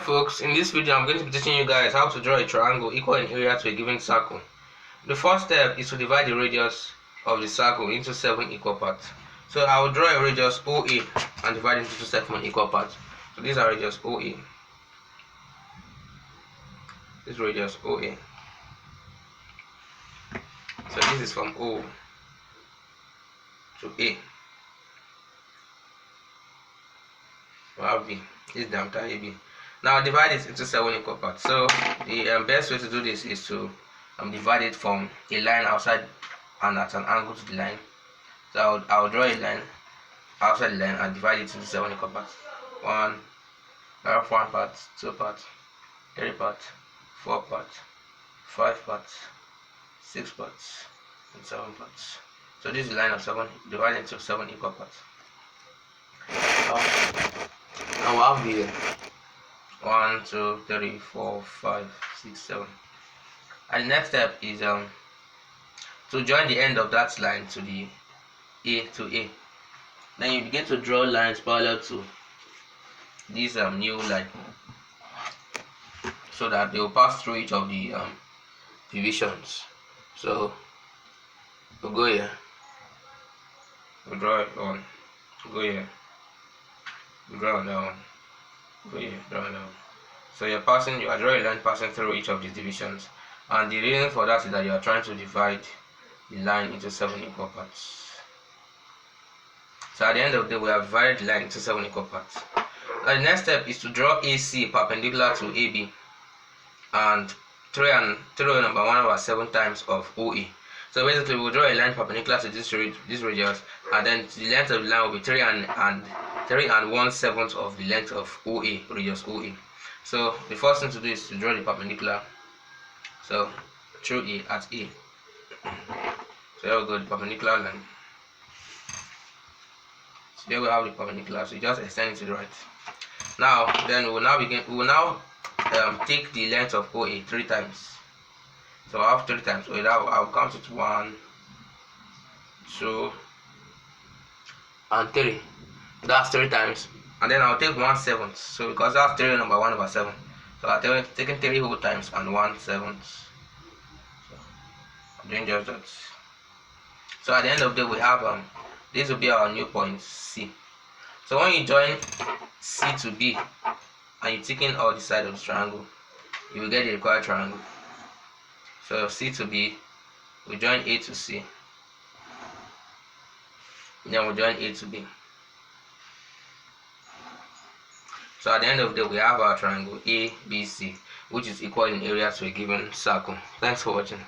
folks, in this video I'm going to be teaching you guys how to draw a triangle equal in area to a given circle. The first step is to divide the radius of the circle into 7 equal parts. So I will draw a radius OA and divide it into 7 equal parts. So these are radius OA. This radius OA. So this is from O to A. So I have B. This is diameter AB. Now divide it into 7 equal parts. So the best way to do this is to divide it from a line outside and at an angle to the line. So I'll draw a line outside the line and divide it into 7 equal parts. I have 1 part, 2 parts, 3 parts, 4 parts, 5 parts, 6 parts, and 7 parts. So this is a line of 7 divided into 7 equal parts. Now I'll have the 1, 2, 3, 4, 5, 6, 7. And the next step is to join the end of that line to the A to A. Then you begin to draw lines parallel to this new line, so that they will pass through each of the divisions. So we'll go here, we'll draw it on, go here, we'll draw on that one, go here, draw on that one. So you are drawing a line passing through each of these divisions, and the reason for that is that you are trying to divide the line into 7 equal parts. So at the end of the day, we have divided the line into 7 equal parts. Now the next step is to draw AC perpendicular to AB, and 3 number 1 over 7 times of OA. So basically we'll draw a line perpendicular to this radius, and then the length of the line will be 3 and 1/7 of the length of OA, radius OA. So the first thing to do is to draw the perpendicular. So through A at A. So here we go, the perpendicular line. So here we have the perpendicular. So you just extend it to the right. Now then we will now take the length of OA 3 times. So I have 3 times. So I'll count it 1, 2, and 3. That's 3 times. And then I'll take 1/7. So because that's 3 number 1 over 7. So I'll taking 3 whole times and 1/7. So I'm doing just that. So at the end of the day we have this will be our new point C. So when you join C to B and you take in all the sides of the triangle, you will get the required triangle. So C to B, we join A to C, then we join A to B. So at the end of the day we have our triangle ABC, which is equal in area to a given circle. Thanks for watching.